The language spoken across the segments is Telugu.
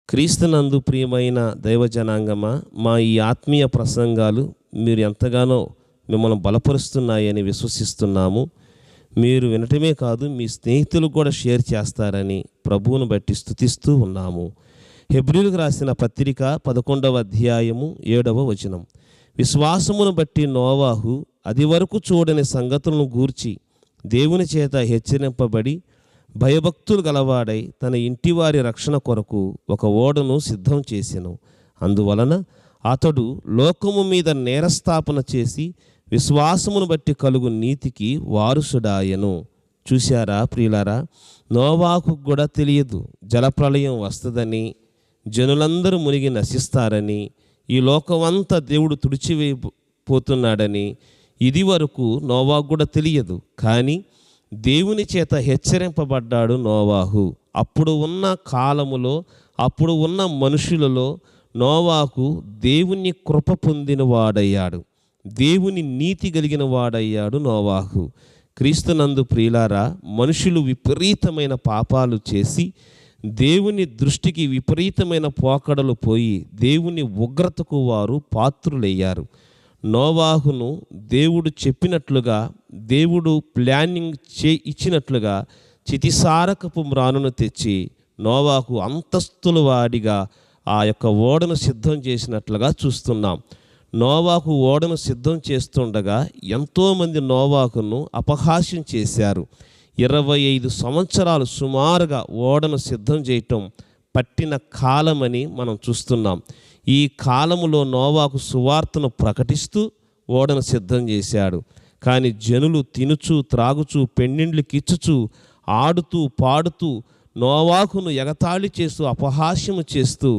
క్రీస్తునందు ప్రియమైన దైవజనాంగమా, మా ఈ ఆత్మీయ ప్రసంగాలు మీరు ఎంతగానో మిమ్మల్ని బలపరుస్తున్నాయని విశ్వసిస్తున్నాము. మీరు వినటమే కాదు, మీ స్నేహితులకు కూడా షేర్ చేస్తారని ప్రభువును బట్టి స్తుతిస్తూ ఉన్నాము. హెబ్రీయులకు రాసిన పత్రిక 11వ అధ్యాయము 7వ వచనం. విశ్వాసమును బట్టి నోవాహు అది వరకు చూడని సంగతులను గూర్చి దేవుని చేత హెచ్చరింపబడి భయభక్తులు గలవాడై తన ఇంటివారి రక్షణ కొరకు ఒక ఓడను సిద్ధం చేసెను. అందువలన అతడు లోకము మీద నేరస్థాపన చేసి విశ్వాసమును బట్టి కలుగు నీతికి వారసుడాయెను. చూశారా ప్రియులారా, నోవాహుకు కూడా తెలియదు జలప్రళయం వస్తుందని, జనులందరూ మునిగి నశిస్తారని, ఈ లోకమంతా దేవుడు తుడిచివేయపోతున్నాడని ఇది వరకు నోవాహుకు కూడా తెలియదు. కానీ దేవుని చేత హెచ్చరింపబడ్డాడు నోవాహు. అప్పుడు ఉన్న కాలములో, అప్పుడు ఉన్న మనుషులలో నోవాహు దేవుని కృప పొందిన వాడయ్యాడు, దేవుని నీతి కలిగిన వాడయ్యాడు నోవాహు. క్రీస్తునందు ప్రియులారా, మనుషులు విపరీతమైన పాపాలు చేసి దేవుని దృష్టికి విపరీతమైన పోకడలు పోయి దేవుని ఉగ్రతకు వారు పాత్రులయ్యారు. నోవాహును దేవుడు చెప్పినట్లుగా, దేవుడు ప్లానింగ్ ఇచ్చినట్లుగా చితిసారకపు మ్రానును తెచ్చి నోవాహు అంతస్తుల వాడిగా ఆ యొక్క ఓడను సిద్ధం చేసినట్లుగా చూస్తున్నాం. నోవాహు ఓడను సిద్ధం చేస్తుండగా ఎంతోమంది నోవాహును అపహాస్యం చేశారు. 25 సంవత్సరాలు సుమారుగా ఓడను సిద్ధం చేయటం పట్టిన కాలమని మనం చూస్తున్నాం. ఈ కాలములో నోవాహు సువార్తను ప్రకటిస్తూ ఓడను సిద్ధం చేశాడు. కానీ జనులు తినుచు త్రాగుచు పెన్నిండ్లకిచ్చుచు ఆడుతూ పాడుతూ నోవాహును ఎగతాళి చేస్తూ అపహాస్యము చేస్తూ,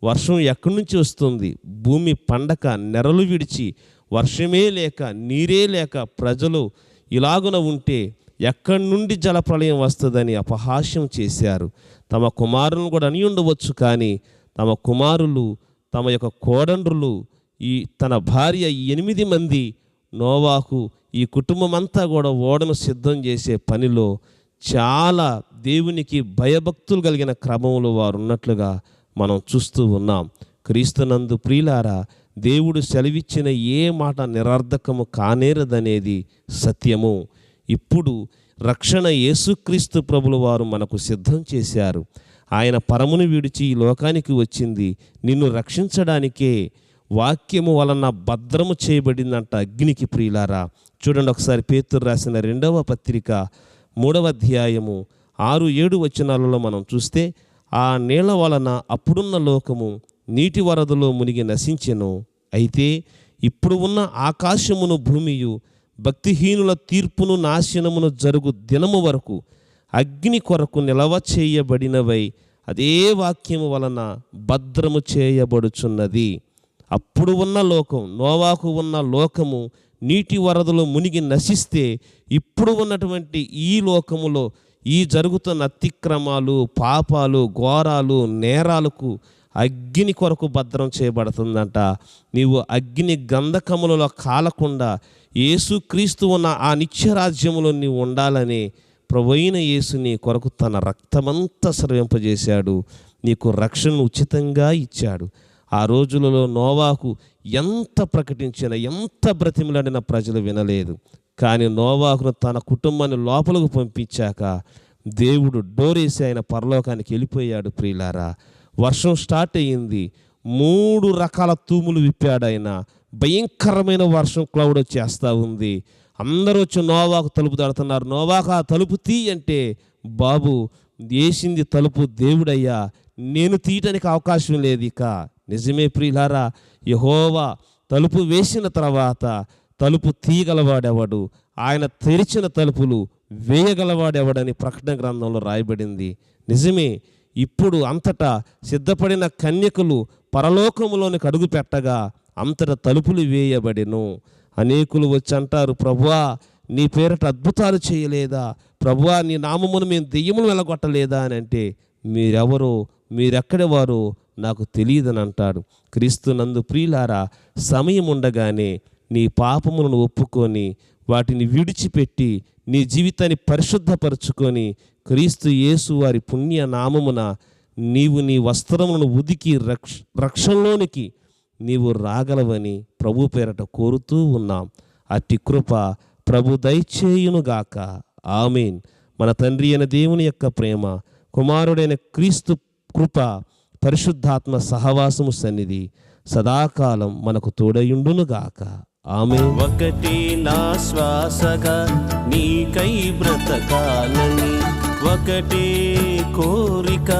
వర్షం ఎక్కడి నుంచి వస్తుంది, భూమి పండక నెరలు విడిచి వర్షమే లేక నీరే లేక ప్రజలు ఇలాగున ఉంటే ఎక్కడి నుండి జలప్రళయం వస్తుందని అపహాస్యం చేశారు. తమ కుమారులను కూడా అని ఉండవచ్చు, కానీ తమ కుమారులు, తమ యొక్క కోడండ్రులు, తన భార్య 8 మంది, నోవాహు ఈ కుటుంబం అంతా కూడా ఓడను సిద్ధం చేసే పనిలో చాలా దేవునికి భయభక్తులు కలిగిన క్రమంలో వారు ఉన్నట్లుగా మనం చూస్తూ ఉన్నాం. క్రీస్తునందు ప్రియులారా, దేవుడు సెలవిచ్చిన ఏ మాట నిరర్ధకము కానేరదనేది సత్యము. ఇప్పుడు రక్షణ యేసుక్రీస్తు ప్రభుల వారు మనకు సిద్ధం చేశారు. ఆయన పరమును విడిచి ఈ లోకానికి వచ్చింది నిన్ను రక్షించడానికే. వాక్యము వలన భద్రము చేయబడిందంట అగ్నికి. ప్రియులారా, చూడండి ఒకసారి పేతురు రాసిన 2వ పత్రిక 3వ అధ్యాయము 6-7 వచనాలలో మనం చూస్తే, ఆ నీళ్ల వలన అప్పుడున్న లోకము నీటి వరదలో మునిగి నశించెను. అయితే ఇప్పుడు ఉన్న ఆకాశమును భూమియు భక్తిహీనుల తీర్పును నాశనమును జరుగు దినము వరకు అగ్ని కొరకు నిలవ చేయబడినవై అదే వాక్యము వలన భద్రము చేయబడుచున్నది. అప్పుడు ఉన్న లోకం, నోవాహు ఉన్న లోకము నీటి వరదలో మునిగి నశిస్తే, ఇప్పుడు ఉన్నటువంటి ఈ లోకములో ఈ జరుగుతున్న అతిక్రమాలు, పాపాలు, ఘోరాలు, నేరాలకు అగ్ని కొరకు భద్రం చేయబడుతుందంట. నీవు అగ్ని గంధకములలో కాలకుండా యేసుక్రీస్తు ఉన్న ఆ నిత్యరాజ్యములో నీవు ఉండాలని ప్రభువైన యేసు నీ కొరకు తన రక్తమంతా స్రవింపజేశాడు. నీకు రక్షణను ఉచితంగా ఇచ్చాడు. ఆ రోజులలో నోవాహు ఎంత ప్రకటించినా, ఎంత బ్రతిమలాడిన ప్రజలు వినలేదు. కానీ నోవాహును తన కుటుంబాన్ని లోపలకు పంపించాక దేవుడు డోరేసి ఆయన పరలోకానికి వెళ్ళిపోయాడు. ప్రియులారా, వర్షం స్టార్ట్ అయ్యింది. 3 రకాల తూములు విప్పాడు ఆయన. భయంకరమైన వర్షం క్లౌడ్ వచ్చేస్తూ ఉంది. అందరూ వచ్చి నోవాహు తలుపు తడుతున్నారు. నోవాహు ఆ తలుపు తీ అంటే, బాబు వేసింది తలుపు దేవుడయ్యా, నేను తీయటానికి అవకాశం లేదు ఇక. నిజమే ప్రియులారా, యెహోవా తలుపు వేసిన తర్వాత తలుపు తీయగలవాడెవడు, ఆయన తెరిచిన తలుపులు వేయగలవాడెవడని ప్రకటన గ్రంథంలో రాయబడింది. నిజమే. ఇప్పుడు అంతటా సిద్ధపడిన కన్యకలు పరలోకములోనికి అడుగు పెట్టగా అంతటా తలుపులు వేయబడెను. అనేకులు వచ్చి అంటారు, ప్రభువా నీ పేరట అద్భుతాలు చేయలేదా, ప్రభువా నీ నామమును మేము దెయ్యములు వెలగొట్టలేదా అని అంటే, మీరెవరో, మీరెక్కడి వారో నాకు తెలియదని అంటాడు. క్రీస్తునందు ప్రియులారా, సమయం ఉండగానే నీ పాపములను ఒప్పుకొని వాటిని విడిచిపెట్టి నీ జీవితాన్ని పరిశుద్ధపరచుకొని క్రీస్తు యేసు వారి పుణ్య నామమున నీవు నీ వస్త్రములను ఉదికి రక్షణలోనికి నీవు రాగలవని ప్రభు పేరట కోరుతూ ఉన్నాం. అట్టి కృప ప్రభు దయచేయునుగాక. ఆమేన్. మన తండ్రి అయిన దేవుని యొక్క ప్రేమ, కుమారుడైన క్రీస్తు కృప, పరిశుద్ధాత్మ సహవాసము సన్నిధి సదాకాలం మనకు తోడయుండునుగాక. ఆమేన్. ఒకటి నా శ్వాసగా నీకై బ్రతకాలని, ఒకటే కోరిక